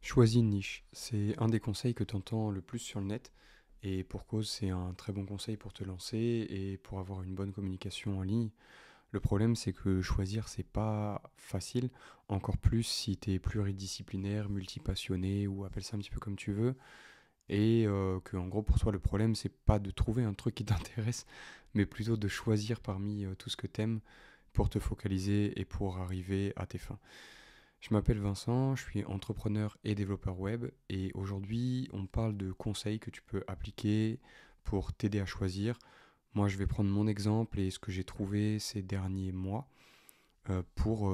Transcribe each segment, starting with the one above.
Choisis une niche. C'est un des conseils que tu entends le plus sur le net. Et pour cause, c'est un très bon conseil pour te lancer et pour avoir une bonne communication en ligne. Le problème, c'est que choisir, c'est pas facile. Encore plus si tu es pluridisciplinaire, multipassionné ou appelle ça un petit peu comme tu veux. Et que, en gros, pour toi, le problème, c'est pas de trouver un truc qui t'intéresse, mais plutôt de choisir parmi tout ce que t'aimes pour te focaliser et pour arriver à tes fins. Je m'appelle Vincent, je suis entrepreneur et développeur web et aujourd'hui on parle de conseils que tu peux appliquer pour t'aider à choisir. Moi je vais prendre mon exemple et ce que j'ai trouvé ces derniers mois pour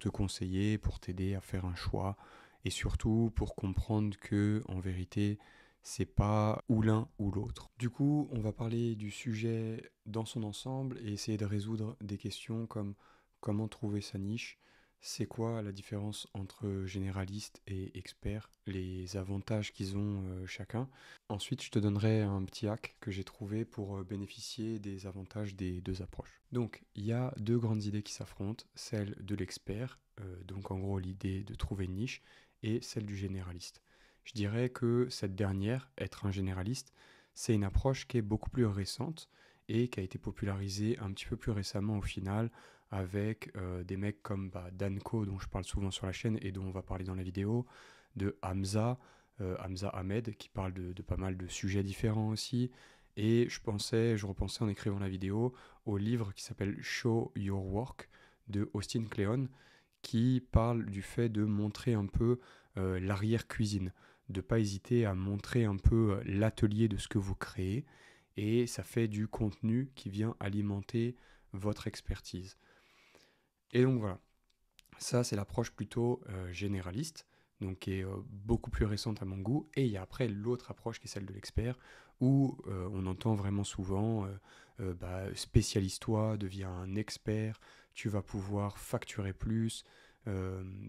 te conseiller, pour t'aider à faire un choix et surtout pour comprendre que en vérité c'est pas ou l'un ou l'autre. Du coup on va parler du sujet dans son ensemble et essayer de résoudre des questions comme comment trouver sa niche, c'est quoi la différence entre généraliste et expert, les avantages qu'ils ont chacun. Ensuite, je te donnerai un petit hack que j'ai trouvé pour bénéficier des avantages des deux approches. Donc, il y a deux grandes idées qui s'affrontent, celle de l'expert, donc en gros l'idée de trouver une niche, et celle du généraliste. Je dirais que cette dernière, être un généraliste, c'est une approche qui est beaucoup plus récente et qui a été popularisée un petit peu plus récemment au final avec des mecs comme Danko, dont je parle souvent sur la chaîne et dont on va parler dans la vidéo, de Hamza, Hamza Ahmed, qui parle de pas mal de sujets différents aussi. Et je repensais en écrivant la vidéo au livre qui s'appelle Show Your Work de Austin Kleon, qui parle du fait de montrer un peu l'arrière-cuisine, de ne pas hésiter à montrer un peu l'atelier de ce que vous créez, et ça fait du contenu qui vient alimenter votre expertise. Et donc voilà, ça c'est l'approche plutôt généraliste, donc qui est beaucoup plus récente à mon goût. Et il y a après l'autre approche qui est celle de l'expert, où on entend vraiment souvent spécialise-toi, deviens un expert, tu vas pouvoir facturer plus,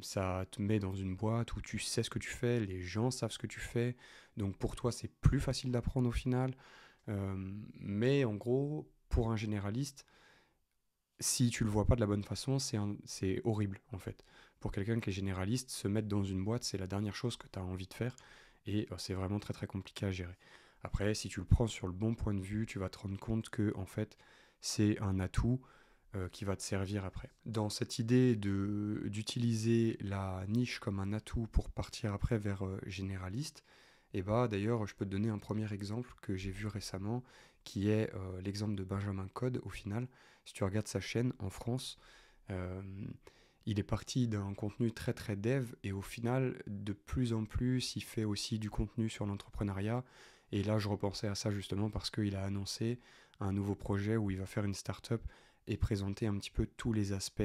ça te met dans une boîte où tu sais ce que tu fais, les gens savent ce que tu fais, donc pour toi c'est plus facile d'apprendre au final. Mais en gros, pour un généraliste, si tu le vois pas de la bonne façon, c'est horrible en fait. Pour quelqu'un qui est généraliste, se mettre dans une boîte, c'est la dernière chose que tu as envie de faire et c'est vraiment très très compliqué à gérer. Après, si tu le prends sur le bon point de vue, tu vas te rendre compte que en fait, c'est un atout qui va te servir après. Dans cette idée d'utiliser la niche comme un atout pour partir après vers généraliste, et bah d'ailleurs, je peux te donner un premier exemple que j'ai vu récemment, qui est l'exemple de Benjamin Code au final. Si tu regardes sa chaîne en France, euh, il est parti d'un contenu très très dev et au final, de plus en plus, il fait aussi du contenu sur l'entrepreneuriat. Et là, je repensais à ça justement parce qu'il a annoncé un nouveau projet où il va faire une startup et présenter un petit peu tous les aspects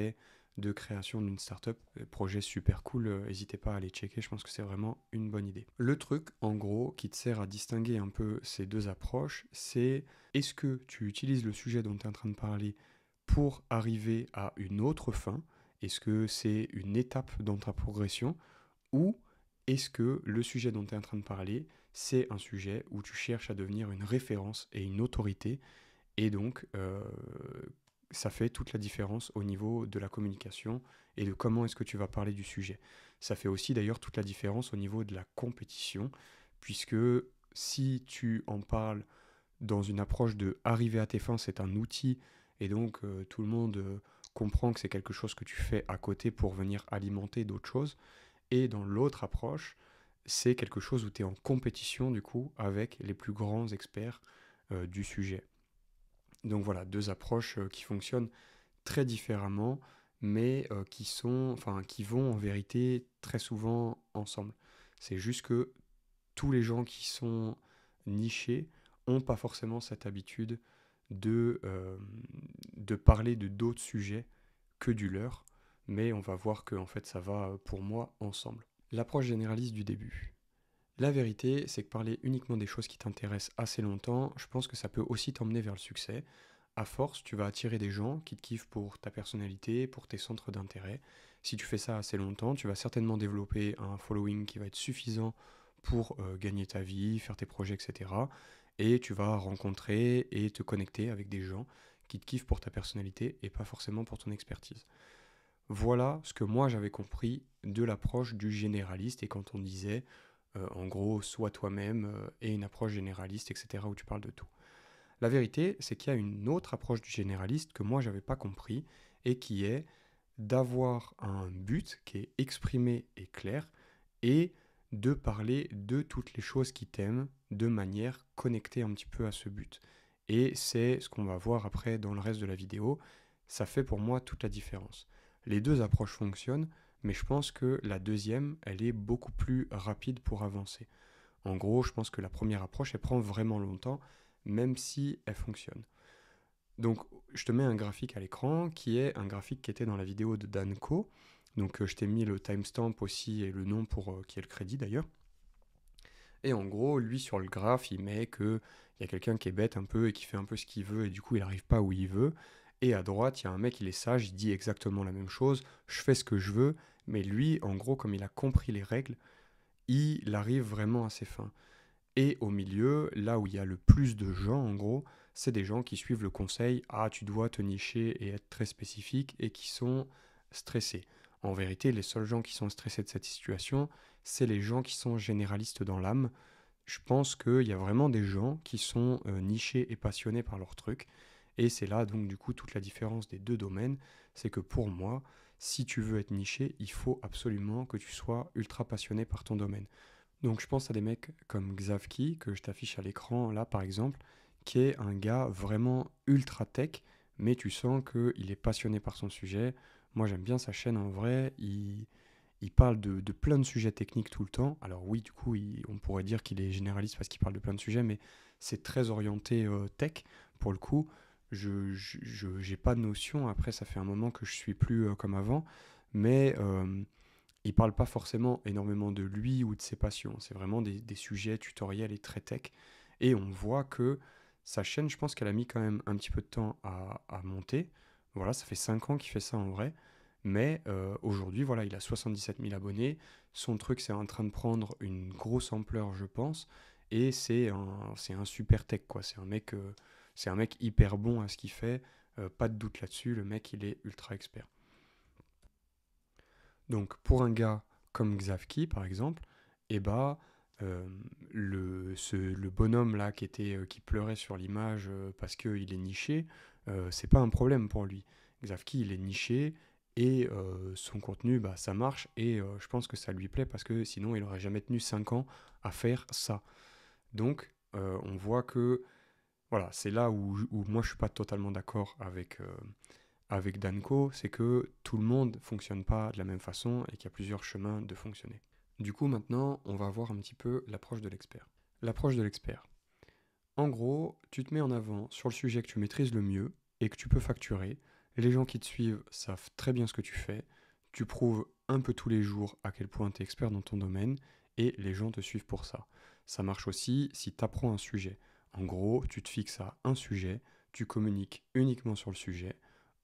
de création d'une startup. Projet super cool, n'hésitez pas à aller checker, je pense que c'est vraiment une bonne idée. Le truc, en gros, qui te sert à distinguer un peu ces deux approches, c'est est-ce que tu utilises le sujet dont tu es en train de parler pour arriver à une autre fin? Est-ce que c'est une étape dans ta progression? Ou est-ce que le sujet dont tu es en train de parler, c'est un sujet où tu cherches à devenir une référence et une autorité et donc ça fait toute la différence au niveau de la communication et de comment est-ce que tu vas parler du sujet. Ça fait aussi d'ailleurs toute la différence au niveau de la compétition, puisque si tu en parles dans une approche de arriver à tes fins, c'est un outil, et donc tout le monde comprend que c'est quelque chose que tu fais à côté pour venir alimenter d'autres choses, et dans l'autre approche, c'est quelque chose où tu es en compétition du coup avec les plus grands experts du sujet. Donc voilà, deux approches qui fonctionnent très différemment, mais qui vont en vérité très souvent ensemble. C'est juste que tous les gens qui sont nichés n'ont pas forcément cette habitude de, euh, de parler de d'autres sujets que du leur, mais on va voir que en fait ça va pour moi ensemble. L'approche généraliste du début. La vérité, c'est que parler uniquement des choses qui t'intéressent assez longtemps, je pense que ça peut aussi t'emmener vers le succès. À force, tu vas attirer des gens qui te kiffent pour ta personnalité, pour tes centres d'intérêt. Si tu fais ça assez longtemps, tu vas certainement développer un following qui va être suffisant pour gagner ta vie, faire tes projets, etc. Et tu vas rencontrer et te connecter avec des gens qui te kiffent pour ta personnalité et pas forcément pour ton expertise. Voilà ce que moi j'avais compris de l'approche du généraliste et quand on disait en gros sois toi-même et une approche généraliste, etc. où tu parles de tout. La vérité, c'est qu'il y a une autre approche du généraliste que moi j'avais pas compris et qui est d'avoir un but qui est exprimé et clair et de parler de toutes les choses qui t'aiment de manière connectée un petit peu à ce but. Et c'est ce qu'on va voir après dans le reste de la vidéo. Ça fait pour moi toute la différence. Les deux approches fonctionnent, mais je pense que la deuxième, elle est beaucoup plus rapide pour avancer. En gros, je pense que la première approche, elle prend vraiment longtemps, même si elle fonctionne. Donc, je te mets un graphique à l'écran qui est un graphique qui était dans la vidéo de Danco. Donc, je t'ai mis le timestamp aussi et le nom pour qui est le crédit d'ailleurs. Et en gros, lui sur le graphe, il met qu'il y a quelqu'un qui est bête un peu et qui fait un peu ce qu'il veut et du coup, il n'arrive pas où il veut. Et à droite, il y a un mec, il est sage, il dit exactement la même chose. Je fais ce que je veux. Mais lui, en gros, comme il a compris les règles, il arrive vraiment à ses fins. Et au milieu, là où il y a le plus de gens, en gros, c'est des gens qui suivent le conseil «Ah, tu dois te nicher et être très spécifique» et qui sont stressés. En vérité, les seuls gens qui sont stressés de cette situation, c'est les gens qui sont généralistes dans l'âme. Je pense qu'il y a vraiment des gens qui sont nichés et passionnés par leur truc. Et c'est là donc du coup toute la différence des deux domaines. C'est que pour moi, si tu veux être niché, il faut absolument que tu sois ultra passionné par ton domaine. Donc je pense à des mecs comme Xavki, que je t'affiche à l'écran là par exemple, qui est un gars vraiment ultra tech, mais tu sens qu'il est passionné par son sujet. Moi j'aime bien sa chaîne en vrai, il parle de plein de sujets techniques tout le temps. Alors oui, du coup, on pourrait dire qu'il est généraliste parce qu'il parle de plein de sujets, mais c'est très orienté tech. Pour le coup, je j'ai pas de notion. Après, ça fait un moment que je suis plus comme avant, mais il parle pas forcément énormément de lui ou de ses passions. C'est vraiment des sujets tutoriels et très tech. Et on voit que sa chaîne, je pense qu'elle a mis quand même un petit peu de temps à monter. Voilà, ça fait 5 ans qu'il fait ça en vrai. Mais aujourd'hui, voilà, il a 77 000 abonnés. Son truc, c'est en train de prendre une grosse ampleur, je pense. Et c'est un super tech, quoi. C'est un mec hyper bon à ce qu'il fait. Pas de doute là-dessus. Le mec, il est ultra expert. Donc pour un gars comme Xavki par exemple, eh ben, euh, le bonhomme là qui pleurait sur l'image parce qu'il est niché, c'est pas un problème pour lui. Xavki il est niché et son contenu bah, ça marche et je pense que ça lui plaît parce que sinon il aurait jamais tenu 5 ans à faire ça. Donc on voit que voilà, c'est là où moi je suis pas totalement d'accord avec Danco, c'est que tout le monde fonctionne pas de la même façon et qu'il y a plusieurs chemins de fonctionner. Du coup, maintenant, on va voir un petit peu l'approche de l'expert. L'approche de l'expert. En gros, tu te mets en avant sur le sujet que tu maîtrises le mieux et que tu peux facturer. Les gens qui te suivent savent très bien ce que tu fais. Tu prouves un peu tous les jours à quel point tu es expert dans ton domaine et les gens te suivent pour ça. Ça marche aussi si tu apprends un sujet. En gros, tu te fixes à un sujet, tu communiques uniquement sur le sujet.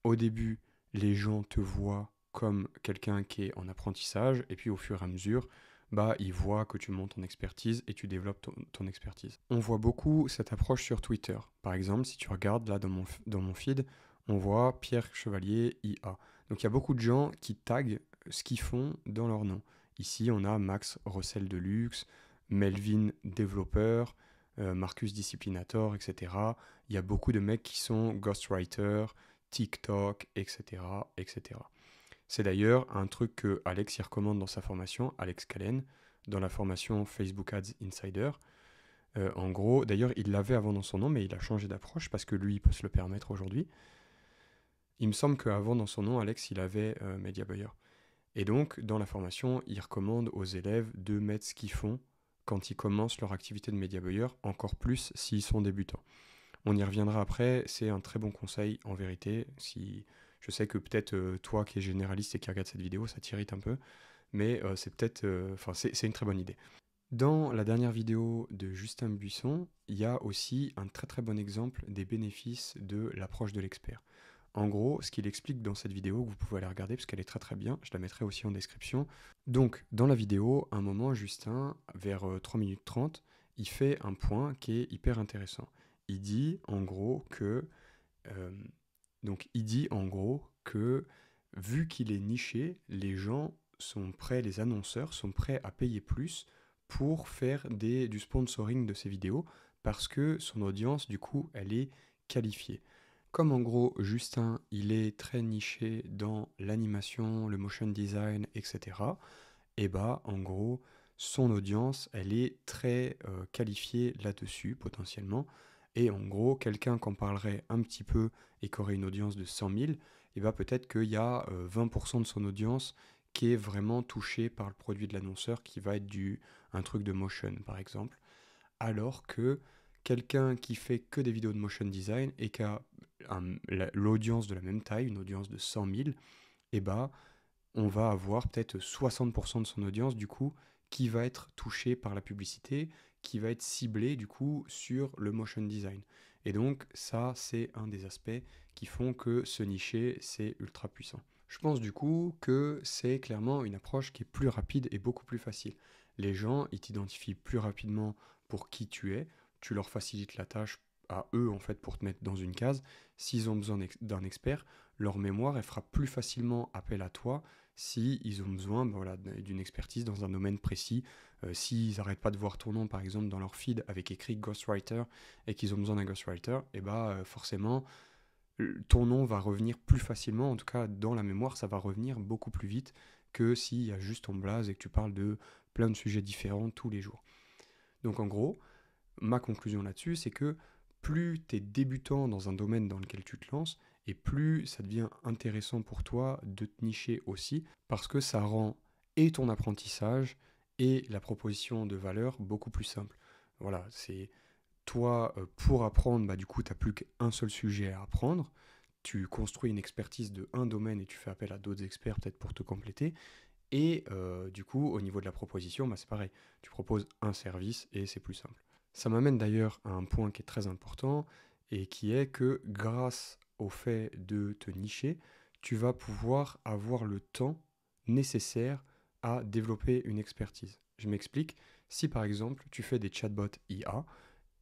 Au début, les gens te voient comme quelqu'un qui est en apprentissage et puis au fur et à mesure, bah, ils voient que tu montes en expertise et tu développes ton expertise. On voit beaucoup cette approche sur Twitter. Par exemple, si tu regardes là dans mon feed, on voit Pierre Chevalier IA. Donc il y a beaucoup de gens qui taguent ce qu'ils font dans leur nom. Ici, on a Max Rossel Deluxe, Melvin Développeur, Marcus Disciplinator, etc. Il y a beaucoup de mecs qui sont ghostwriter, TikTok, etc., etc. C'est d'ailleurs un truc que Alex y recommande dans sa formation, Alex Callen, dans la formation Facebook Ads Insider. En gros, d'ailleurs, il l'avait avant dans son nom, mais il a changé d'approche parce que lui, il peut se le permettre aujourd'hui. Il me semble qu'avant dans son nom, Alex, il avait Media Buyer. Et donc, dans la formation, il recommande aux élèves de mettre ce qu'ils font quand ils commencent leur activité de Media Buyer, encore plus s'ils sont débutants. On y reviendra après, c'est un très bon conseil en vérité. Si je sais que peut-être toi qui es généraliste et qui regarde cette vidéo, ça t'irrite un peu, mais c'est peut-être, enfin c'est une très bonne idée. Dans la dernière vidéo de Justin Buisson, il y a aussi un très très bon exemple des bénéfices de l'approche de l'expert. En gros, ce qu'il explique dans cette vidéo, que vous pouvez aller regarder parce qu'elle est très très bien, je la mettrai aussi en description. Donc, dans la vidéo, à un moment, Justin, vers 3 minutes 30, il fait un point qui est hyper intéressant. Il dit en gros que, euh, il dit en gros que vu qu'il est niché, les gens sont prêts, les annonceurs sont prêts à payer plus pour faire du sponsoring de ses vidéos parce que son audience, du coup, elle est qualifiée. Comme en gros, Justin, il est très niché dans l'animation, le motion design, etc., et bah, en gros, son audience, elle est très qualifiée là-dessus, potentiellement. Et en gros, quelqu'un qui en parlerait un petit peu et qui aurait une audience de 100 000, et bah peut-être qu'il y a 20% de son audience qui est vraiment touchée par le produit de l'annonceur, qui va être un truc de motion, par exemple. Alors que quelqu'un qui fait que des vidéos de motion design et qui a l'audience de la même taille, une audience de 100 000, et bah on va avoir peut-être 60% de son audience du coup qui va être touchée par la publicité, qui va être ciblée du coup sur le motion design. Et donc ça, c'est un des aspects qui font que ce niché, c'est ultra puissant. Je pense du coup que c'est clairement une approche qui est plus rapide et beaucoup plus facile. Les gens, ils t'identifient plus rapidement pour qui tu es, tu leur facilites la tâche à eux en fait pour te mettre dans une case. S'ils ont besoin d'un expert, leur mémoire, elle fera plus facilement appel à toi si ils ont besoin voilà, d'une expertise dans un domaine précis. S'ils n'arrêtent pas de voir ton nom, par exemple, dans leur feed avec écrit Ghostwriter et qu'ils ont besoin d'un Ghostwriter, et bah forcément, ton nom va revenir plus facilement. En tout cas, dans la mémoire, ça va revenir beaucoup plus vite que s'il y a juste ton blaze et que tu parles de plein de sujets différents tous les jours. Donc en gros, ma conclusion là-dessus, c'est que plus tu es débutant dans un domaine dans lequel tu te lances, et plus ça devient intéressant pour toi de te nicher aussi, parce que ça rend et ton apprentissage et la proposition de valeur beaucoup plus simple. Voilà, c'est toi, pour apprendre, bah, du coup, tu n'as plus qu'un seul sujet à apprendre. Tu construis une expertise de un domaine et tu fais appel à d'autres experts peut-être pour te compléter. Et du coup, au niveau de la proposition, bah, c'est pareil. Tu proposes un service et c'est plus simple. Ça m'amène d'ailleurs à un point qui est très important et qui est que grâce au fait de te nicher, tu vas pouvoir avoir le temps nécessaire à développer une expertise. Je m'explique. Si par exemple tu fais des chatbots IA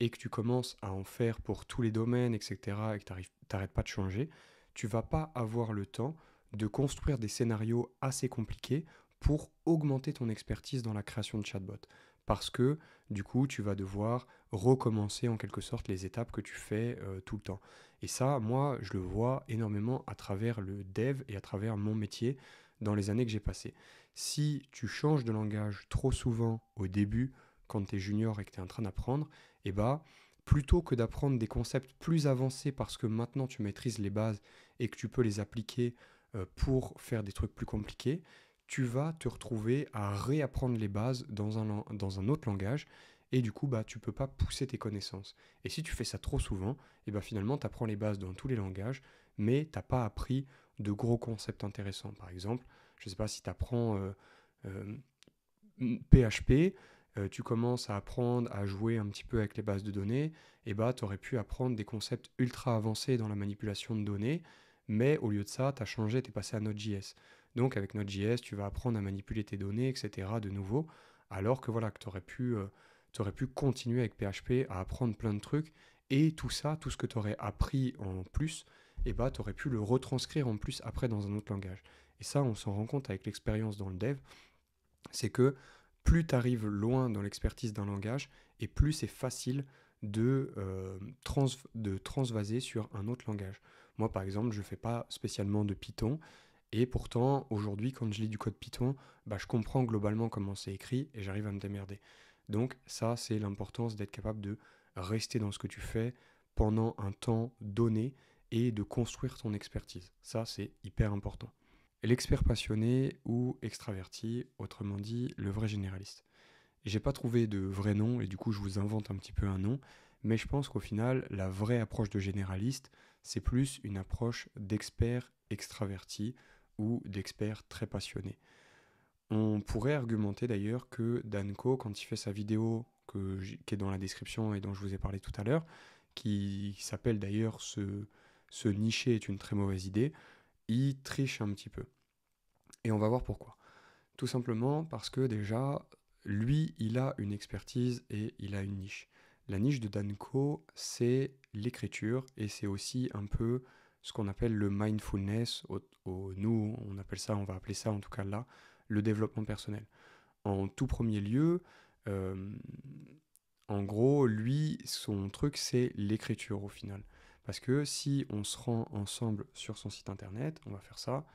et que tu commences à en faire pour tous les domaines, etc., et que tu n'arrêtes pas de changer, tu vas pas avoir le temps de construire des scénarios assez compliqués pour augmenter ton expertise dans la création de chatbots. Parce que du coup, tu vas devoir recommencer en quelque sorte les étapes que tu fais tout le temps. Et ça, moi, je le vois énormément à travers le dev et à travers mon métier dans les années que j'ai passées. Si tu changes de langage trop souvent au début, quand tu es junior et que tu es en train d'apprendre, et bah, plutôt que d'apprendre des concepts plus avancés parce que maintenant tu maîtrises les bases et que tu peux les appliquer pour faire des trucs plus compliqués, tu vas te retrouver à réapprendre les bases dans un autre langage et du coup bah, tu ne peux pas pousser tes connaissances. Et si tu fais ça trop souvent, et bah, finalement tu apprends les bases dans tous les langages, mais tu n'as pas appris de gros concepts intéressants. Par exemple, je ne sais pas si tu apprends PHP, tu commences à apprendre à jouer un petit peu avec les bases de données, et bah tu aurais pu apprendre des concepts ultra avancés dans la manipulation de données, mais au lieu de ça, tu as changé, tu es passé à Node.js. Donc avec Node.js, tu vas apprendre à manipuler tes données, etc. de nouveau, alors que voilà, que t'aurais pu continuer avec PHP à apprendre plein de trucs, et tout ça, tout ce que tu aurais appris en plus, et bah tu aurais pu le retranscrire en plus après dans un autre langage. Et ça, on s'en rend compte avec l'expérience dans le dev, c'est que plus tu arrives loin dans l'expertise d'un langage, et plus c'est facile de transvaser sur un autre langage. Moi, par exemple, je ne fais pas spécialement de Python, et pourtant, aujourd'hui, quand je lis du code Python, bah, je comprends globalement comment c'est écrit, et j'arrive à me démerder. Donc ça, c'est l'importance d'être capable de rester dans ce que tu fais pendant un temps donné, et de construire ton expertise. Ça, c'est hyper important. L'expert passionné ou extraverti, autrement dit le vrai généraliste. J'ai pas trouvé de vrai nom et du coup je vous invente un petit peu un nom, mais je pense qu'au final la vraie approche de généraliste c'est plus une approche d'expert extraverti ou d'expert très passionné. On pourrait argumenter d'ailleurs que Danko, quand il fait sa vidéo qui est dans la description et dont je vous ai parlé tout à l'heure, qui s'appelle d'ailleurs ce nicher est une très mauvaise idée, il triche un petit peu. Et on va voir pourquoi. Tout simplement parce que déjà, lui, il a une expertise et il a une niche. La niche de Danko, c'est l'écriture et c'est aussi un peu ce qu'on appelle le mindfulness. Nous, on va appeler ça en tout cas là, le développement personnel. En tout premier lieu, euh, en gros, lui, son truc, c'est l'écriture au final. Parce que si on se rend ensemble sur son site internet, on va faire ça.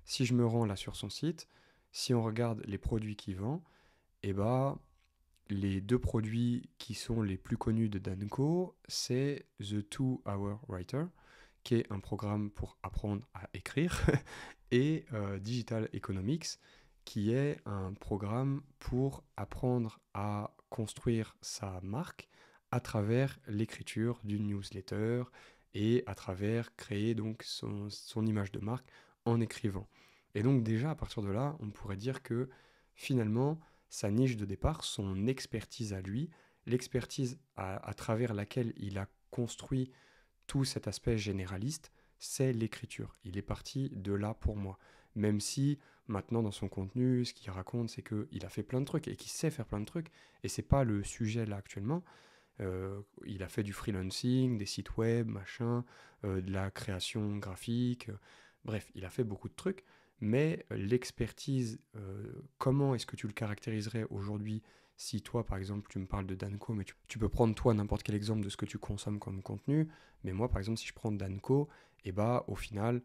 Si je me rends là sur son site, si on regarde les produits qu'il vend, et bah, les deux produits qui sont les plus connus de Danco, c'est The 2 Hour Writer, qui est un programme pour apprendre à écrire, et Digital Economics, qui est un programme pour apprendre à construire sa marque à travers l'écriture d'une newsletter et à travers créer donc son image de marque en écrivant. Et donc déjà à partir de là, on pourrait dire que finalement, sa niche de départ, son expertise à lui, l'expertise à travers laquelle il a construit tout cet aspect généraliste, c'est l'écriture. Il est parti de là pour moi. Même si maintenant dans son contenu, ce qu'il raconte, c'est qu'il a fait plein de trucs et qu'il sait faire plein de trucs. Et c'est pas le sujet là actuellement. Il a fait du freelancing, des sites web, machin, de la création graphique. Bref, il a fait beaucoup de trucs. Mais l'expertise, comment est-ce que tu le caractériserais aujourd'hui si toi, par exemple, tu me parles de Danco, mais tu peux prendre toi n'importe quel exemple de ce que tu consommes comme contenu, mais moi, par exemple, si je prends Danco, et bah, au final,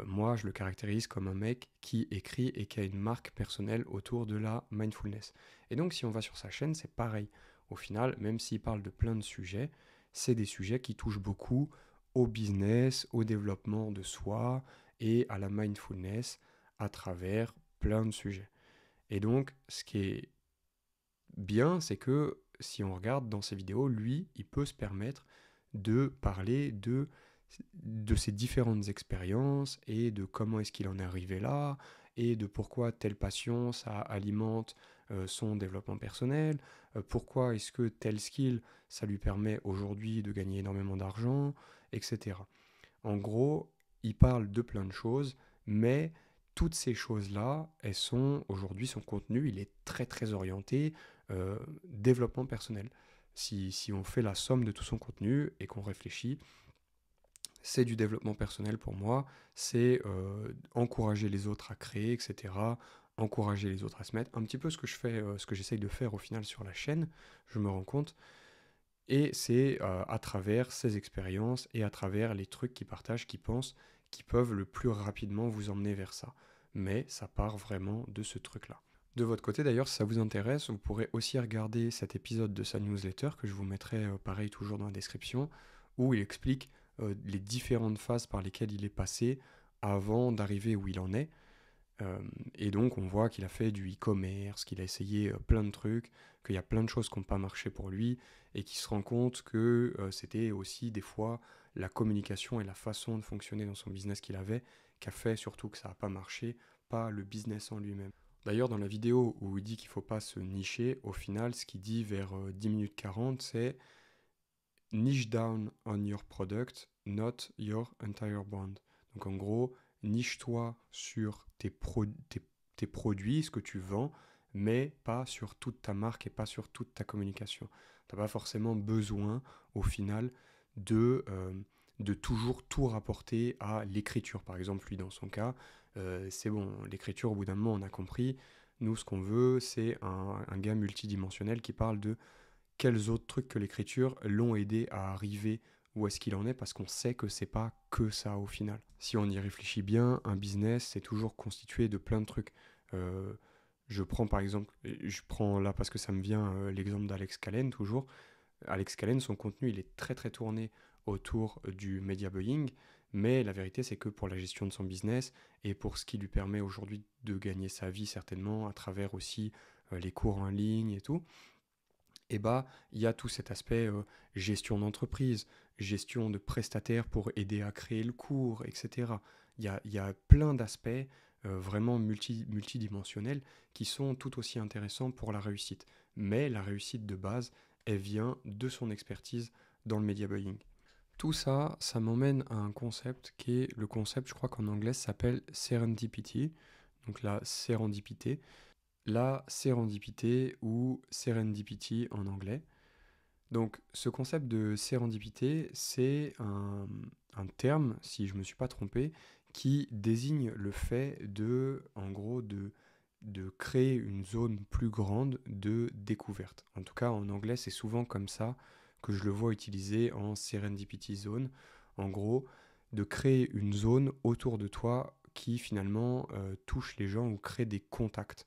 moi, je le caractérise comme un mec qui écrit et qui a une marque personnelle autour de la mindfulness. Et donc, si on va sur sa chaîne, c'est pareil. Au final, même s'il parle de plein de sujets, c'est des sujets qui touchent beaucoup au business, au développement de soi et à la mindfulness à travers plein de sujets. Et donc, ce qui est bien, c'est que si on regarde dans ses vidéos, lui, il peut se permettre de parler de ses différentes expériences et de comment est-ce qu'il en est arrivé là et de pourquoi telle passion, ça alimente son développement personnel, pourquoi est-ce que tel skill, ça lui permet aujourd'hui de gagner énormément d'argent, etc. En gros, il parle de plein de choses, mais toutes ces choses-là, elles sont aujourd'hui, son contenu, il est très très orienté développement personnel. Si on fait la somme de tout son contenu et qu'on réfléchit, c'est du développement personnel pour moi, c'est encourager les autres à créer, etc. Encourager les autres à se mettre. Un petit peu ce que je fais, ce que j'essaye de faire au final sur la chaîne, je me rends compte. Et c'est à travers ces expériences et à travers les trucs qu'ils partagent, qu'ils pensent, qui peuvent le plus rapidement vous emmener vers ça. Mais ça part vraiment de ce truc-là. De votre côté d'ailleurs, si ça vous intéresse, vous pourrez aussi regarder cet épisode de sa newsletter que je vous mettrai pareil toujours dans la description, où il explique les différentes phases par lesquelles il est passé avant d'arriver où il en est. Euh, et donc on voit qu'il a fait du e-commerce, qu'il a essayé plein de trucs, qu'il y a plein de choses qui n'ont pas marché pour lui, et qu'il se rend compte que c'était aussi des fois la communication et la façon de fonctionner dans son business qu'il avait, qui a fait surtout que ça n'a pas marché, pas le business en lui-même. D'ailleurs, dans la vidéo où il dit qu'il ne faut pas se nicher, au final, ce qu'il dit vers 10 minutes 40, c'est niche down on your product, not your entire brand. Donc en gros, niche-toi sur tes produits, ce que tu vends, mais pas sur toute ta marque et pas sur toute ta communication. Tu n'as pas forcément besoin, au final, de toujours tout rapporter à l'écriture. Par exemple, lui, dans son cas, c'est bon, l'écriture, au bout d'un moment, on a compris. Nous, ce qu'on veut, c'est un gars multidimensionnel qui parle de quels autres trucs que l'écriture l'ont aidé à arriver où est-ce qu'il en est, parce qu'on sait que c'est pas que ça au final. Si on y réfléchit bien, un business c'est toujours constitué de plein de trucs. Euh, je prends par exemple, je prends là parce que ça me vient l'exemple d'Alex Callen toujours. Alex Callen, son contenu il est très très tourné autour du media buying, mais la vérité c'est que pour la gestion de son business et pour ce qui lui permet aujourd'hui de gagner sa vie certainement à travers aussi les cours en ligne et tout, et bah, il y a tout cet aspect gestion d'entreprise, gestion de prestataires pour aider à créer le cours, etc. Il y a plein d'aspects vraiment multidimensionnels qui sont tout aussi intéressants pour la réussite. Mais la réussite de base, elle vient de son expertise dans le media buying. Tout ça, ça m'emmène à un concept qui est le concept, je crois qu'en anglais, ça s'appelle serendipity, donc la sérendipité. La sérendipité ou serendipity en anglais. Donc, ce concept de sérendipité, c'est un terme, si je ne me suis pas trompé, qui désigne le fait de, en gros, de créer une zone plus grande de découverte. En tout cas, en anglais, c'est souvent comme ça que je le vois utilisé en serendipity zone. En gros, de créer une zone autour de toi qui finalement touche les gens ou crée des contacts.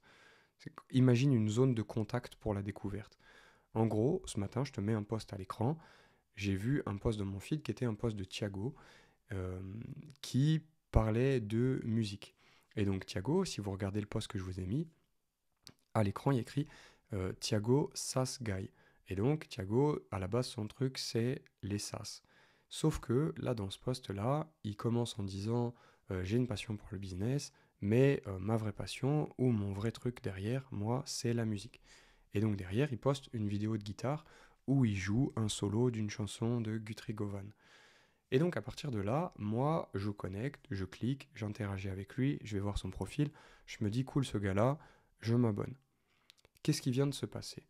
Imagine une zone de contact pour la découverte. En gros, ce matin, je te mets un post à l'écran. J'ai vu un post de mon feed qui était un post de Thiago euh, qui parlait de musique. Et donc Thiago, si vous regardez le post que je vous ai mis, à l'écran, il y a écrit Thiago Sass Guy. Et donc Thiago, à la base, son truc, c'est les sas. Sauf que là, dans ce post-là, il commence en disant j'ai une passion pour le business, mais ma vraie passion ou mon vrai truc derrière, moi, c'est la musique. Et donc derrière, il poste une vidéo de guitare où il joue un solo d'une chanson de Guthrie Govan. Et donc à partir de là, moi, je connecte, je clique, j'interagis avec lui, je vais voir son profil, je me dis cool ce gars-là, je m'abonne. Qu'est-ce qui vient de se passer?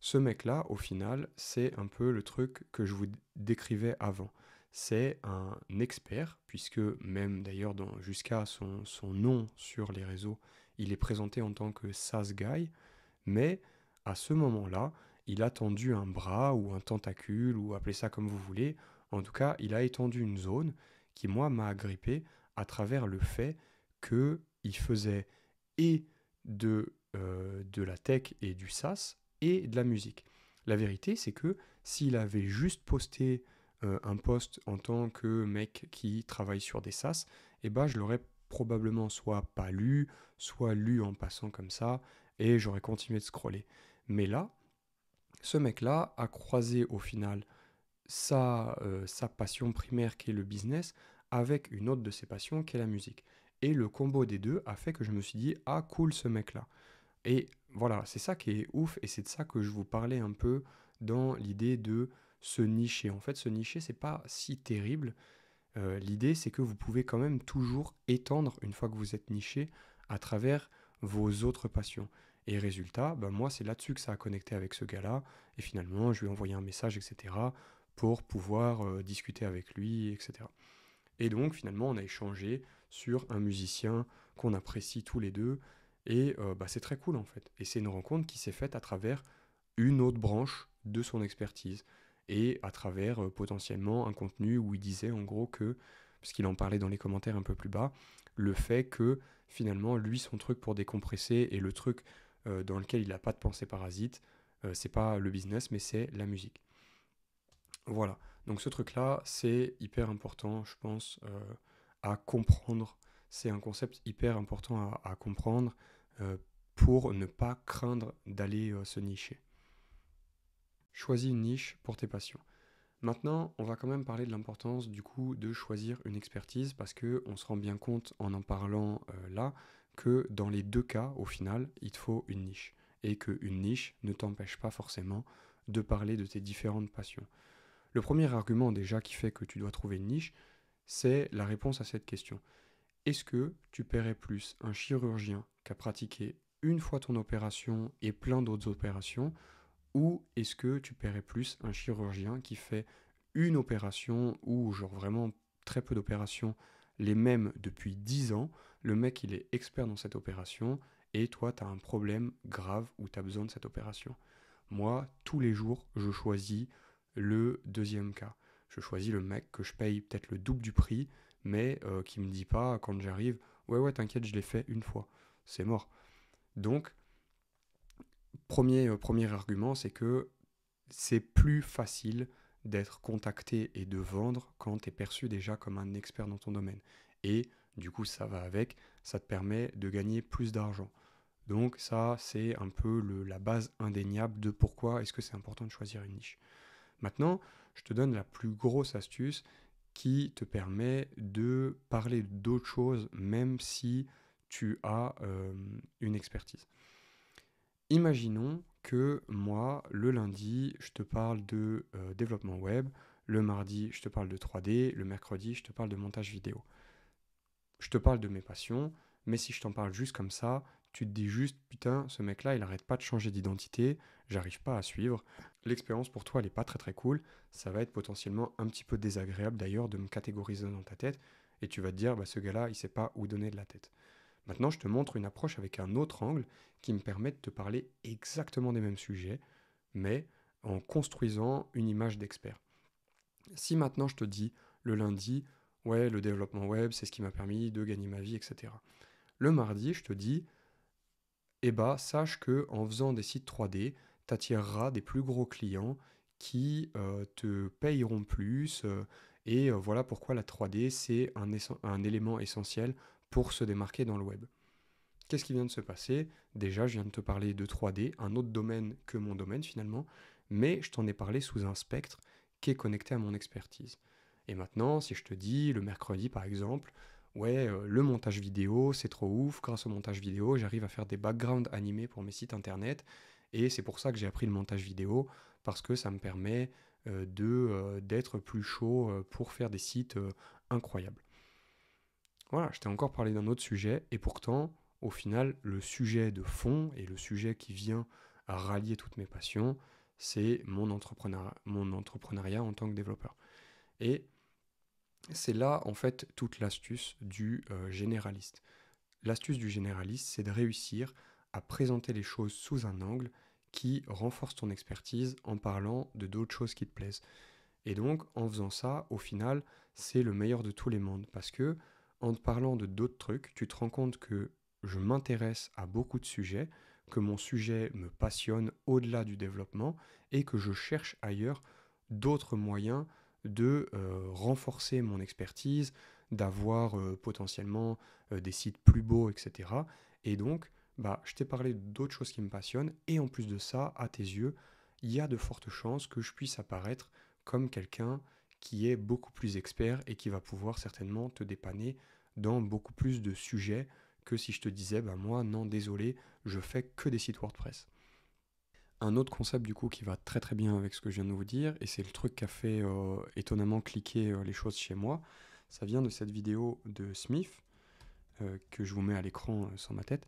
Ce mec-là, au final, c'est un peu le truc que je vous décrivais avant. C'est un expert, puisque même d'ailleurs jusqu'à son nom sur les réseaux, il est présenté en tant que SaaS Guy, mais à ce moment-là, il a tendu un bras ou un tentacule, ou appelez ça comme vous voulez. En tout cas, il a étendu une zone qui, moi, m'a agrippé à travers le fait qu'il faisait et de la tech et du SaaS et de la musique. La vérité, c'est que s'il avait juste posté un post en tant que mec qui travaille sur des SaaS, eh ben, je l'aurais probablement soit pas lu, soit lu en passant comme ça, et j'aurais continué de scroller. Mais là, ce mec-là a croisé au final sa passion primaire qui est le business avec une autre de ses passions qui est la musique. Et le combo des deux a fait que je me suis dit, ah cool ce mec-là. Et voilà, c'est ça qui est ouf et c'est de ça que je vous parlais un peu dans l'idée de se nicher. En fait, se nicher, c'est pas si terrible. L'idée, c'est que vous pouvez quand même toujours étendre, une fois que vous êtes niché, à travers vos autres passions. Et résultat, ben moi, c'est là-dessus que ça a connecté avec ce gars-là. Et finalement, je lui ai envoyé un message, etc., pour pouvoir discuter avec lui, etc. Et donc, finalement, on a échangé sur un musicien qu'on apprécie tous les deux. Et bah, c'est très cool, en fait. Et c'est une rencontre qui s'est faite à travers une autre branche de son expertise et à travers potentiellement un contenu où il disait en gros que, parce qu'il en parlait dans les commentaires un peu plus bas, le fait que finalement lui son truc pour décompresser et le truc dans lequel il n'a pas de pensée parasite, c'est pas le business mais c'est la musique. Voilà, donc ce truc là c'est hyper important je pense à comprendre, c'est un concept hyper important à comprendre pour ne pas craindre d'aller se nicher. Choisis une niche pour tes passions. Maintenant, on va quand même parler de l'importance du coup de choisir une expertise parce que on se rend bien compte en parlant là que dans les deux cas, au final, il te faut une niche et qu'une niche ne t'empêche pas forcément de parler de tes différentes passions. Le premier argument déjà qui fait que tu dois trouver une niche, c'est la réponse à cette question. Est-ce que tu paierais plus un chirurgien qui a pratiqué une fois ton opération et plein d'autres opérations ou est-ce que tu paierais plus un chirurgien qui fait une opération ou genre vraiment très peu d'opérations, les mêmes depuis 10 ans, le mec il est expert dans cette opération et toi tu as un problème grave où tu as besoin de cette opération. Moi, tous les jours, je choisis le deuxième cas. Je choisis le mec que je paye peut-être le double du prix, mais qui me dit pas quand j'arrive, ouais t'inquiète, je l'ai fait une fois. C'est mort. Donc, premier argument, c'est que c'est plus facile d'être contacté et de vendre quand tu es perçu déjà comme un expert dans ton domaine. Et du coup, ça va avec, ça te permet de gagner plus d'argent. Donc ça, c'est un peu la base indéniable de pourquoi est-ce que c'est important de choisir une niche. Maintenant, je te donne la plus grosse astuce qui te permet de parler d'autres choses même si tu as une expertise. Imaginons que moi, le lundi, je te parle de développement web, le mardi, je te parle de 3D, le mercredi, je te parle de montage vidéo. Je te parle de mes passions, mais si je t'en parle juste comme ça, tu te dis juste, putain, ce mec-là, il arrête pas de changer d'identité, j'arrive pas à suivre. L'expérience pour toi, elle est pas très très cool. Ça va être potentiellement un petit peu désagréable d'ailleurs de me catégoriser dans ta tête. Et tu vas te dire, bah, ce gars-là, il sait pas où donner de la tête. Maintenant, je te montre une approche avec un autre angle qui me permet de te parler exactement des mêmes sujets, mais en construisant une image d'expert. Si maintenant je te dis le lundi, ouais, le développement web, c'est ce qui m'a permis de gagner ma vie, etc. Le mardi, je te dis, eh bah, sache que en faisant des sites 3D, tu attireras des plus gros clients qui te payeront plus. Et voilà pourquoi la 3D, c'est un élément essentiel pour se démarquer dans le web. Qu'est-ce qui vient de se passer? Déjà, je viens de te parler de 3D, un autre domaine que mon domaine finalement, mais je t'en ai parlé sous un spectre qui est connecté à mon expertise. Et maintenant, si je te dis le mercredi par exemple, ouais, le montage vidéo, c'est trop ouf, grâce au montage vidéo, j'arrive à faire des backgrounds animés pour mes sites internet, et c'est pour ça que j'ai appris le montage vidéo, parce que ça me permet d'être plus chaud pour faire des sites incroyables. Voilà, je t'ai encore parlé d'un autre sujet, et pourtant, au final, le sujet de fond et le sujet qui vient à rallier toutes mes passions, c'est mon entrepreneuriat en tant que développeur. Et c'est là, en fait, toute l'astuce du généraliste. L'astuce du généraliste, c'est de réussir à présenter les choses sous un angle qui renforce ton expertise en parlant de d'autres choses qui te plaisent. Et donc, en faisant ça, au final, c'est le meilleur de tous les mondes. Parce que, en te parlant de d'autres trucs, tu te rends compte que je m'intéresse à beaucoup de sujets, que mon sujet me passionne au-delà du développement et que je cherche ailleurs d'autres moyens de renforcer mon expertise, d'avoir potentiellement des sites plus beaux, etc. Et donc, bah, je t'ai parlé d'autres choses qui me passionnent et en plus de ça, à tes yeux, il y a de fortes chances que je puisse apparaître comme quelqu'un qui est beaucoup plus expert et qui va pouvoir certainement te dépanner dans beaucoup plus de sujets que si je te disais, bah moi, non, désolé, je fais que des sites WordPress. Un autre concept du coup qui va très très bien avec ce que je viens de vous dire, et c'est le truc qui a fait étonnamment cliquer les choses chez moi, ça vient de cette vidéo de Smith, que je vous mets à l'écran sans ma tête,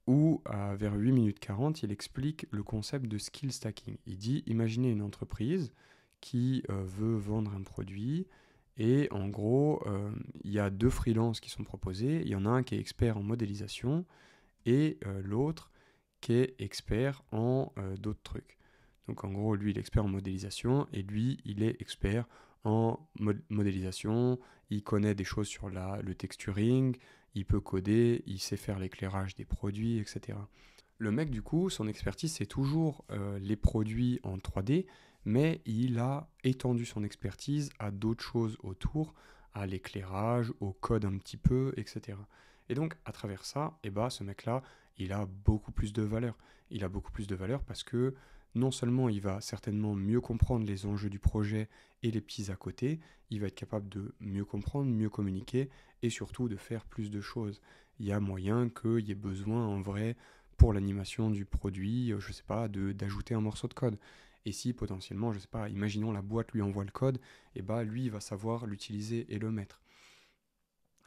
où vers 8 minutes 40, il explique le concept de skill stacking. Il dit, imaginez une entreprise qui veut vendre un produit, et en gros, il y a deux freelances qui sont proposés. Il y en a un qui est expert en modélisation, et l'autre qui est expert en d'autres trucs. Donc en gros, lui, il est expert en modélisation, et lui, il est expert en modélisation, il connaît des choses sur le texturing, il peut coder, il sait faire l'éclairage des produits, etc. Le mec, du coup, son expertise, c'est toujours les produits en 3D, mais il a étendu son expertise à d'autres choses autour, à l'éclairage, au code un petit peu, etc. Et donc, à travers ça, eh ben, ce mec-là, il a beaucoup plus de valeur. Il a beaucoup plus de valeur parce que non seulement il va certainement mieux comprendre les enjeux du projet et les petits à côté, il va être capable de mieux comprendre, mieux communiquer et surtout de faire plus de choses. Il y a moyen qu'il y ait besoin en vrai pour l'animation du produit, je ne sais pas, d'ajouter un morceau de code. Et si potentiellement, je ne sais pas, imaginons la boîte lui envoie le code, et bah lui il va savoir l'utiliser et le mettre.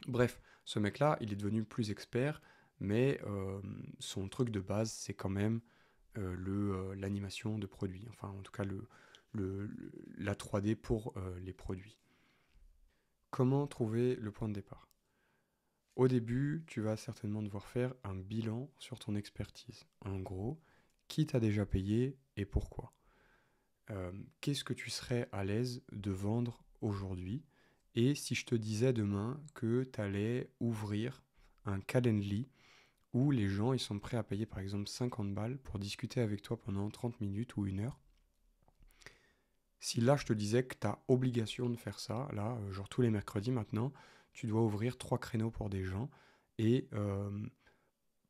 Bref, ce mec-là, il est devenu plus expert, mais son truc de base, c'est quand même l'animation de produits. Enfin, en tout cas, la 3D pour les produits. Comment trouver le point de départ? Au début, tu vas certainement devoir faire un bilan sur ton expertise. En gros, qui t'a déjà payé et pourquoi? Qu'est-ce que tu serais à l'aise de vendre aujourd'hui? Et si je te disais demain que tu allais ouvrir un Calendly où les gens ils sont prêts à payer par exemple 50 balles pour discuter avec toi pendant 30 minutes ou 1 heure, si là je te disais que tu as obligation de faire ça, là, genre tous les mercredis maintenant, tu dois ouvrir 3 créneaux pour des gens et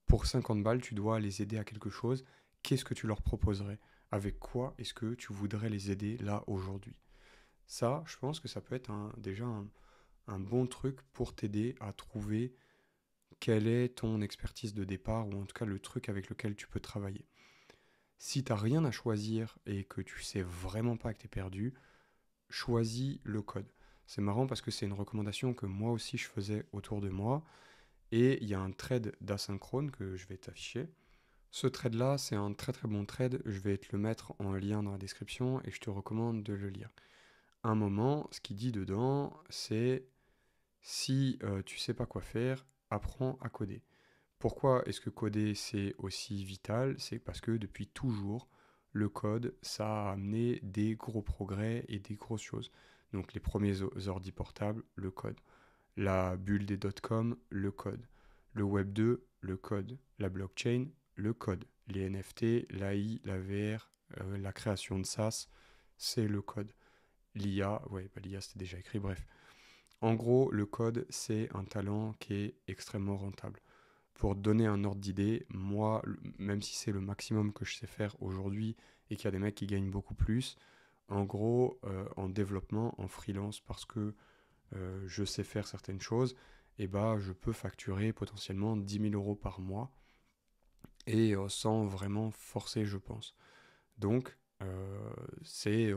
pour 50 balles, tu dois les aider à quelque chose, qu'est-ce que tu leur proposerais? Avec quoi est-ce que tu voudrais les aider là aujourd'hui? Ça, je pense que ça peut être déjà un bon truc pour t'aider à trouver quelle est ton expertise de départ ou en tout cas le truc avec lequel tu peux travailler. Si tu n'as rien à choisir et que tu sais vraiment pas que tu es perdu, choisis le code. C'est marrant parce que c'est une recommandation que moi aussi je faisais autour de moi Et il y a un thread d'asynchrone que je vais t'afficher. Ce thread-là, c'est un très très bon thread. Je vais te le mettre en lien dans la description et je te recommande de le lire. À un moment, ce qu'il dit dedans, c'est si tu sais pas quoi faire, apprends à coder. Pourquoi est-ce que coder c'est aussi vital? C'est parce que depuis toujours, le code, ça a amené des gros progrès et des grosses choses. Donc les premiers ordi portables, le code. La bulle des dot-com, le code. Le Web 2, le code. La blockchain, le code. Les NFT, l'AI, la VR, la création de SaaS, c'est le code. L'IA, ouais, bah, l'IA c'était déjà écrit, bref. En gros, le code, c'est un talent qui est extrêmement rentable. Pour te donner un ordre d'idée, moi, même si c'est le maximum que je sais faire aujourd'hui et qu'il y a des mecs qui gagnent beaucoup plus, en gros, en développement, en freelance, parce que je sais faire certaines choses, et bah, je peux facturer potentiellement 10 000 euros par mois et sans vraiment forcer, je pense. Donc, c'est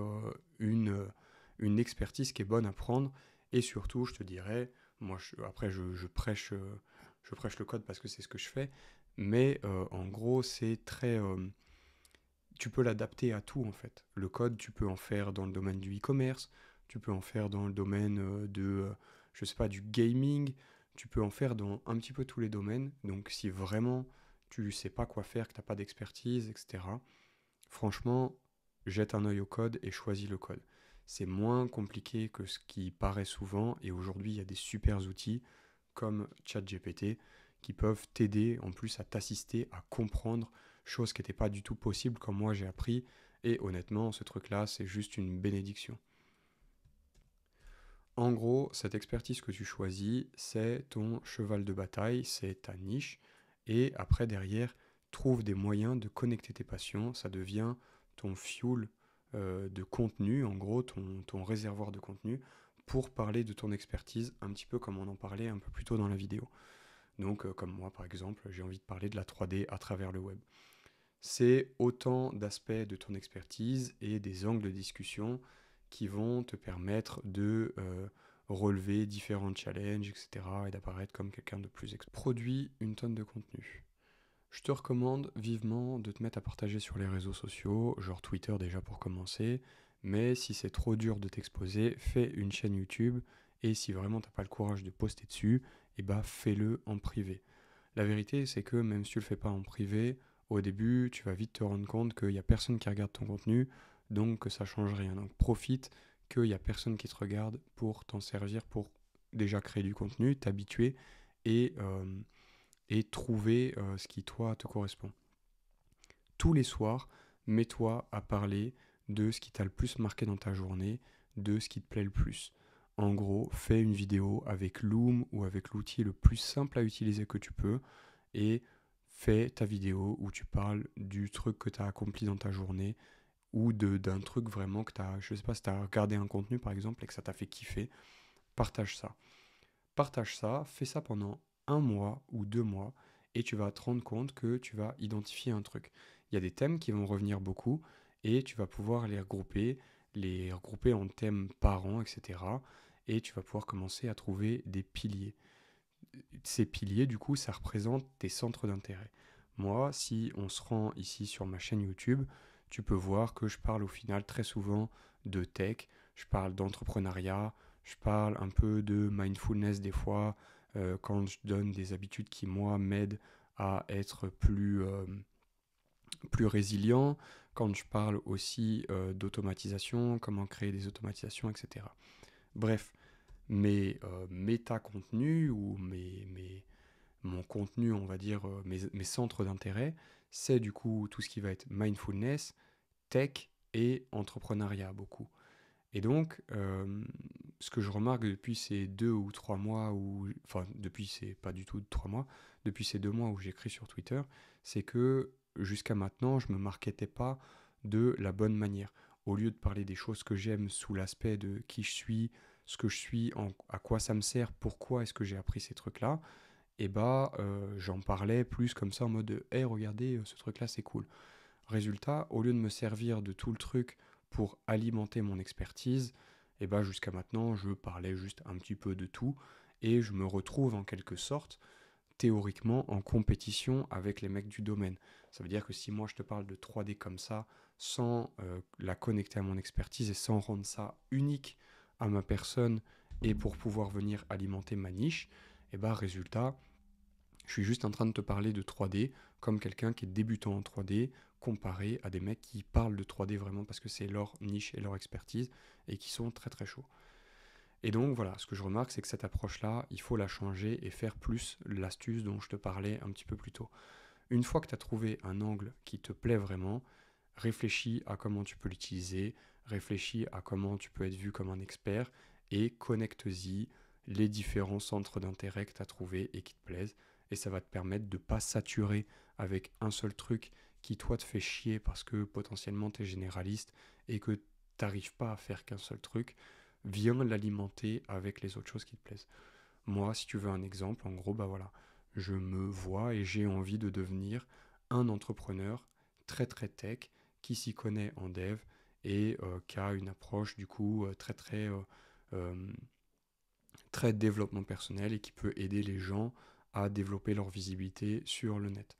une expertise qui est bonne à prendre. Et surtout, je te dirais, moi, après, je prêche le code parce que c'est ce que je fais. Mais en gros, c'est très... tu peux l'adapter à tout, en fait. Le code, tu peux en faire dans le domaine du e-commerce. Tu peux en faire dans le domaine je sais pas, du gaming. Tu peux en faire dans un petit peu tous les domaines. Donc, si vraiment tu sais pas quoi faire, que tu n'as pas d'expertise, etc., franchement, jette un œil au code et choisis le code. C'est moins compliqué que ce qui paraît souvent et aujourd'hui il y a des super outils comme ChatGPT qui peuvent t'aider en plus à t'assister à comprendre choses qui n'étaient pas du tout possibles comme moi j'ai appris et honnêtement ce truc là c'est juste une bénédiction. En gros, cette expertise que tu choisis, c'est ton cheval de bataille, c'est ta niche. Et après, derrière, trouve des moyens de connecter tes passions. Ça devient ton fuel de contenu, en gros, ton réservoir de contenu, pour parler de ton expertise, un petit peu comme on en parlait un peu plus tôt dans la vidéo. Donc, comme moi, par exemple, j'ai envie de parler de la 3D à travers le web. C'est autant d'aspects de ton expertise et des angles de discussion qui vont te permettre de relever différents challenges, etc. et d'apparaître comme quelqu'un de plus produit une tonne de contenu. Je te recommande vivement de te mettre à partager sur les réseaux sociaux, genre Twitter déjà pour commencer, mais si c'est trop dur de t'exposer, fais une chaîne YouTube et si vraiment t'as pas le courage de poster dessus, eh bah fais-le en privé. La vérité, c'est que même si tu le fais pas en privé, au début, tu vas vite te rendre compte qu'il n'y a personne qui regarde ton contenu, donc que ça change rien. Donc profite qu'il n'y a personne qui te regarde pour t'en servir, pour déjà créer du contenu, t'habituer et, et trouver ce qui, toi, te correspond. Tous les soirs, mets-toi à parler de ce qui t'a le plus marqué dans ta journée, de ce qui te plaît le plus. En gros, fais une vidéo avec Loom ou avec l'outil le plus simple à utiliser que tu peux et fais ta vidéo où tu parles du truc que tu as accompli dans ta journée ou d'un truc vraiment que tu as, je sais pas, si tu as regardé un contenu par exemple et que ça t'a fait kiffer, partage ça. Partage ça, fais ça pendant un mois ou 2 mois et tu vas te rendre compte que tu vas identifier un truc. Il y a des thèmes qui vont revenir beaucoup et tu vas pouvoir les regrouper en thèmes par an, etc. Et tu vas pouvoir commencer à trouver des piliers. Ces piliers, du coup, ça représente tes centres d'intérêt. Moi, si on se rend ici sur ma chaîne YouTube, tu peux voir que je parle au final très souvent de tech, je parle d'entrepreneuriat, je parle un peu de mindfulness des fois, quand je donne des habitudes qui, moi, m'aident à être plus résilient, quand je parle aussi d'automatisation, comment créer des automatisations, etc. Bref, mes méta-contenus ou mon contenu, on va dire, mes centres d'intérêt, c'est du coup tout ce qui va être mindfulness, tech et entrepreneuriat beaucoup. Et donc, ce que je remarque depuis ces 2 ou 3 mois, enfin depuis c'est pas du tout 3 mois, depuis ces 2 mois où j'écris sur Twitter, c'est que jusqu'à maintenant, je me marketais pas de la bonne manière. Au lieu de parler des choses que j'aime sous l'aspect de qui je suis, ce que je suis, à quoi ça me sert, pourquoi est-ce que j'ai appris ces trucs-là, et bah j'en parlais plus comme ça en mode hey regardez ce truc là c'est cool. Résultat, au lieu de me servir de tout le truc pour alimenter mon expertise, et bah jusqu'à maintenant je parlais juste un petit peu de tout et je me retrouve en quelque sorte théoriquement en compétition avec les mecs du domaine. Ça veut dire que si moi je te parle de 3D comme ça, sans la connecter à mon expertise et sans rendre ça unique à ma personne et pour pouvoir venir alimenter ma niche, et bah résultat, je suis juste en train de te parler de 3D comme quelqu'un qui est débutant en 3D comparé à des mecs qui parlent de 3D vraiment parce que c'est leur niche et leur expertise et qui sont très très chauds. Et donc voilà, ce que je remarque, c'est que cette approche-là, il faut la changer et faire plus l'astuce dont je te parlais un petit peu plus tôt. Une fois que tu as trouvé un angle qui te plaît vraiment, réfléchis à comment tu peux l'utiliser, réfléchis à comment tu peux être vu comme un expert et connecte-y les différents centres d'intérêt que tu as trouvés et qui te plaisent. Et ça va te permettre de ne pas saturer avec un seul truc qui toi te fait chier parce que potentiellement tu es généraliste et que tu n'arrives pas à faire qu'un seul truc. Viens l'alimenter avec les autres choses qui te plaisent. Moi, si tu veux un exemple, en gros, bah voilà, je me vois et j'ai envie de devenir un entrepreneur très très tech qui s'y connaît en dev et qui a une approche du coup euh, très développement personnel et qui peut aider les gens à développer leur visibilité sur le net.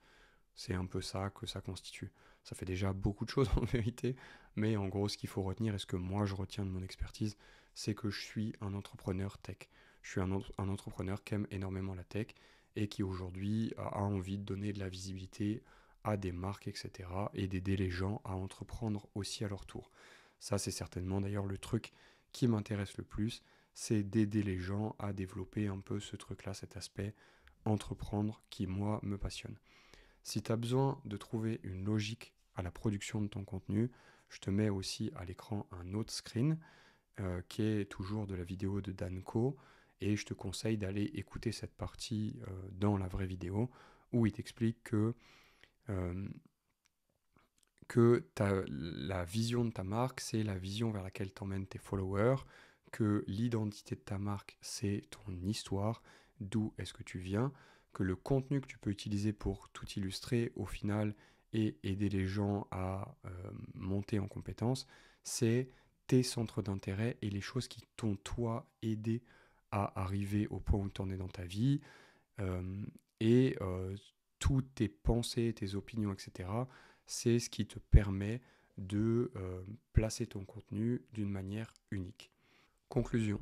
C'est un peu ça que ça constitue. Ça fait déjà beaucoup de choses en vérité, mais en gros, ce qu'il faut retenir et ce que moi je retiens de mon expertise, c'est que je suis un entrepreneur tech. Je suis un entrepreneur qui aime énormément la tech et qui aujourd'hui a envie de donner de la visibilité à des marques, etc. et d'aider les gens à entreprendre aussi à leur tour. Ça, c'est certainement d'ailleurs le truc qui m'intéresse le plus, c'est d'aider les gens à développer un peu ce truc-là, cet aspect entreprendre qui, moi, me passionne. Si tu as besoin de trouver une logique à la production de ton contenu, je te mets aussi à l'écran un autre screen qui est toujours de la vidéo de Danco et je te conseille d'aller écouter cette partie dans la vraie vidéo où il t'explique euh, que la vision de ta marque, c'est la vision vers laquelle t'emmènent tes followers, que l'identité de ta marque, c'est ton histoire, d'où est-ce que tu viens, que le contenu que tu peux utiliser pour tout illustrer au final et aider les gens à monter en compétences, c'est tes centres d'intérêt et les choses qui t'ont toi aidé à arriver au point où tu en es dans ta vie euh, et toutes tes pensées, tes opinions, etc. C'est ce qui te permet de placer ton contenu d'une manière unique. Conclusion.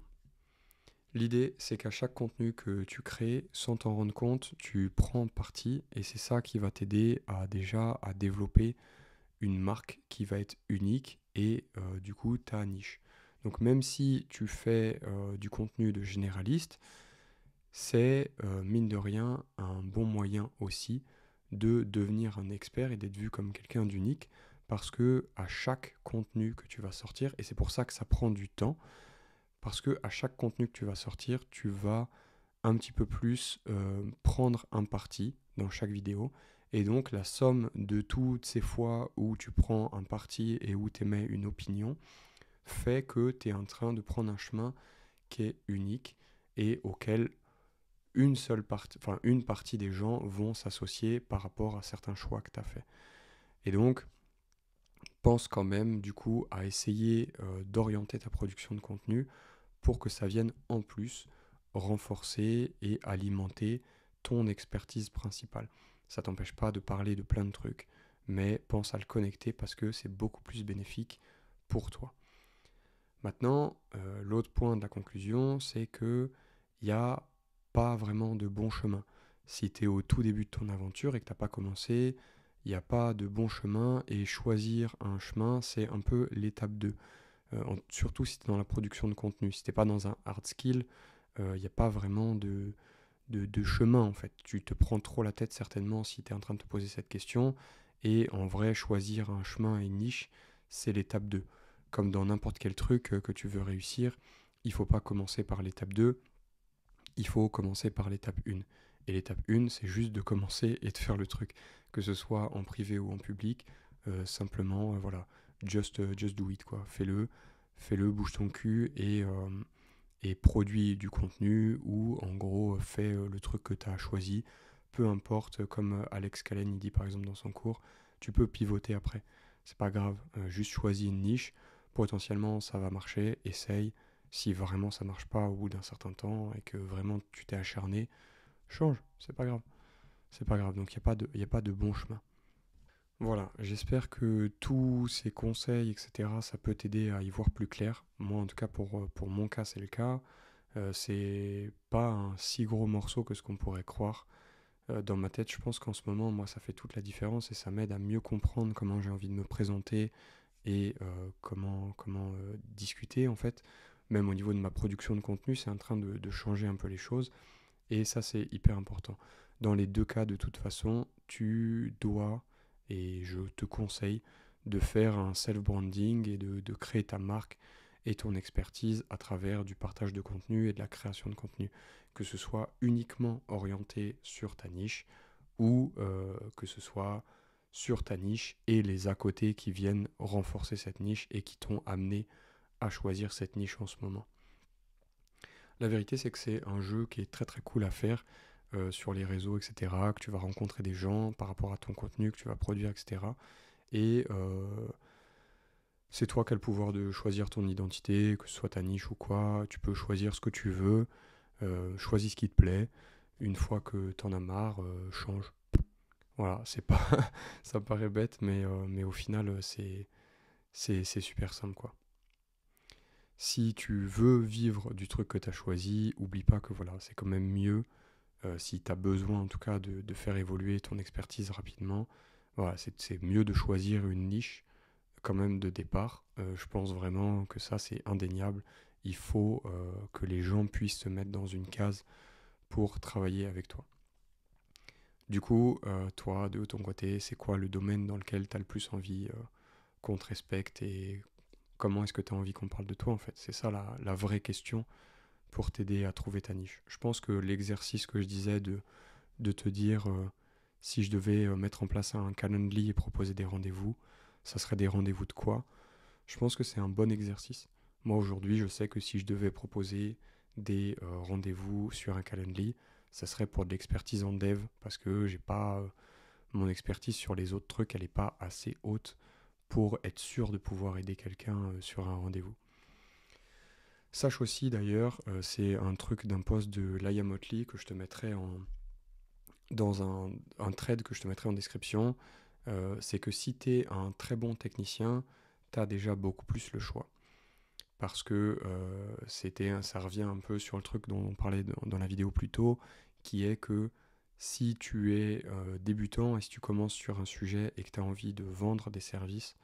L'idée, c'est qu'à chaque contenu que tu crées, sans t'en rendre compte, tu prends parti et c'est ça qui va t'aider à déjà à développer une marque qui va être unique et du coup ta niche. Donc même si tu fais du contenu de généraliste, c'est mine de rien un bon moyen aussi de devenir un expert et d'être vu comme quelqu'un d'unique parce que à chaque contenu que tu vas sortir, et c'est pour ça que ça prend du temps, parce que à chaque contenu que tu vas sortir, tu vas un petit peu plus prendre un parti dans chaque vidéo. Et donc la somme de toutes ces fois où tu prends un parti et où tu émets une opinion fait que tu es en train de prendre un chemin qui est unique et auquel une partie des gens vont s'associer par rapport à certains choix que tu as fait. Et donc, pense quand même du coup à essayer d'orienter ta production de contenu pour que ça vienne en plus renforcer et alimenter ton expertise principale. Ça t'empêche pas de parler de plein de trucs, mais pense à le connecter parce que c'est beaucoup plus bénéfique pour toi. Maintenant, l'autre point de la conclusion, c'est que il n'y a pas vraiment de bon chemin. Si tu es au tout début de ton aventure et que tu n'as pas commencé, il n'y a pas de bon chemin et choisir un chemin, c'est un peu l'étape 2. Surtout si tu es dans la production de contenu. Si tu n'es pas dans un hard skill, il n'y a pas vraiment de chemin en fait. Tu te prends trop la tête certainement si tu es en train de te poser cette question. Et en vrai, choisir un chemin et une niche, c'est l'étape 2. Comme dans n'importe quel truc que tu veux réussir, il ne faut pas commencer par l'étape 2, il faut commencer par l'étape 1. Et l'étape 1, c'est juste de commencer et de faire le truc. Que ce soit en privé ou en public, simplement, voilà, just do it, quoi. Fais-le, bouge ton cul et produis du contenu ou en gros fais le truc que tu as choisi, peu importe, comme Alex Callen il dit par exemple dans son cours, tu peux pivoter après, c'est pas grave, juste choisis une niche, potentiellement ça va marcher, essaye, si vraiment ça marche pas au bout d'un certain temps et que vraiment tu t'es acharné, change, c'est pas grave. C'est pas grave, donc il y a pas de bon chemin. Voilà, j'espère que tous ces conseils, etc., ça peut t'aider à y voir plus clair. Moi, en tout cas, pour mon cas, c'est le cas. C'est pas un si gros morceau que ce qu'on pourrait croire. Dans ma tête, je pense qu'en ce moment, moi, ça fait toute la différence et ça m'aide à mieux comprendre comment j'ai envie de me présenter et comment discuter, en fait. Même au niveau de ma production de contenu, c'est en train de changer un peu les choses. Et ça, c'est hyper important. Dans les deux cas, de toute façon, tu dois, et je te conseille, de faire un self-branding et de créer ta marque et ton expertise à travers du partage de contenu et de la création de contenu. Que ce soit uniquement orienté sur ta niche ou que ce soit sur ta niche et les à côté qui viennent renforcer cette niche et qui t'ont amené à choisir cette niche en ce moment. La vérité, c'est que c'est un jeu qui est très très cool à faire sur les réseaux, etc. Que tu vas rencontrer des gens par rapport à ton contenu que tu vas produire, etc. Et c'est toi qui as le pouvoir de choisir ton identité, que ce soit ta niche ou quoi. Tu peux choisir ce que tu veux, choisis ce qui te plaît. Une fois que t'en as marre, change. Voilà, c'est pas, ça paraît bête, mais au final, c'est super simple, quoi. Si tu veux vivre du truc que tu as choisi, oublie pas que voilà, c'est quand même mieux, si tu as besoin en tout cas de faire évoluer ton expertise rapidement, voilà, c'est mieux de choisir une niche quand même de départ. Je pense vraiment que ça c'est indéniable. Il faut que les gens puissent se mettre dans une case pour travailler avec toi. Du coup, toi, de ton côté, c'est quoi le domaine dans lequel tu as le plus envie qu'on te respecte et comment est-ce que tu as envie qu'on parle de toi en fait? C'est ça la vraie question pour t'aider à trouver ta niche. Je pense que l'exercice que je disais de te dire si je devais mettre en place un Calendly et proposer des rendez-vous, ça serait des rendez-vous de quoi? Je pense que c'est un bon exercice. Moi aujourd'hui, je sais que si je devais proposer des rendez-vous sur un Calendly, ça serait pour de l'expertise en dev parce que j'ai pas mon expertise sur les autres trucs, elle n'est pas assez haute pour être sûr de pouvoir aider quelqu'un sur un rendez-vous. Sache aussi d'ailleurs, c'est un truc d'un post de Laia Motley que je te mettrai dans un thread que je te mettrai en description. C'est que si tu es un très bon technicien, tu as déjà beaucoup plus le choix. Parce que ça revient un peu sur le truc dont on parlait dans la vidéo plus tôt, qui est que si tu es débutant et si tu commences sur un sujet et que tu as envie de vendre des services,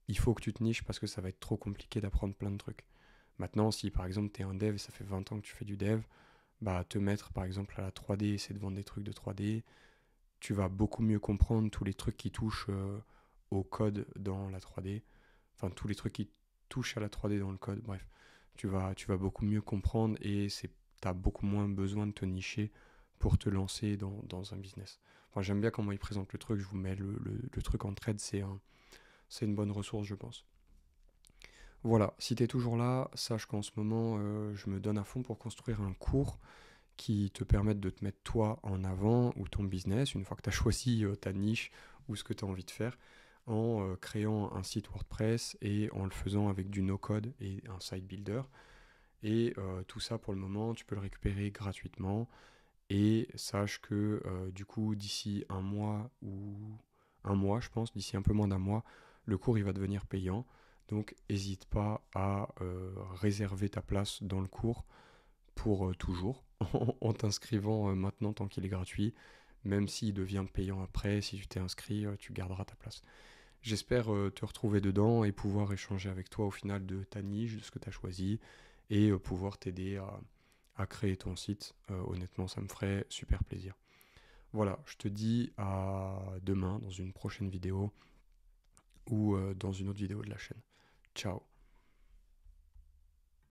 il faut que tu te niches parce que ça va être trop compliqué d'apprendre plein de trucs. Maintenant, si par exemple tu es un dev et ça fait 20 ans que tu fais du dev, bah te mettre par exemple à la 3D, essayer de vendre des trucs de 3D, tu vas beaucoup mieux comprendre tous les trucs qui touchent au code dans la 3D, enfin tous les trucs qui touchent à la 3D dans le code, bref. Tu vas beaucoup mieux comprendre et tu as beaucoup moins besoin de te nicher pour te lancer dans un business. Enfin, j'aime bien comment il présente le truc, je vous mets le truc en trade, c'est une bonne ressource, je pense. Voilà, si tu es toujours là, sache qu'en ce moment, je me donne à fond pour construire un cours qui te permette de te mettre toi en avant ou ton business, une fois que tu as choisi ta niche ou ce que tu as envie de faire, en créant un site WordPress et en le faisant avec du no-code et un site builder. Et tout ça, pour le moment, tu peux le récupérer gratuitement. Et sache que du coup, d'ici un mois, je pense, d'ici un peu moins d'un mois, le cours il va devenir payant. Donc, n'hésite pas à réserver ta place dans le cours pour toujours, en t'inscrivant maintenant tant qu'il est gratuit. Même s'il devient payant après, si tu t'es inscrit, tu garderas ta place. J'espère te retrouver dedans et pouvoir échanger avec toi au final de ta niche, de ce que tu as choisi, et pouvoir t'aider à créer ton site. Honnêtement, ça me ferait super plaisir. Voilà, je te dis à demain dans une prochaine vidéo ou dans une autre vidéo de la chaîne. Ciao.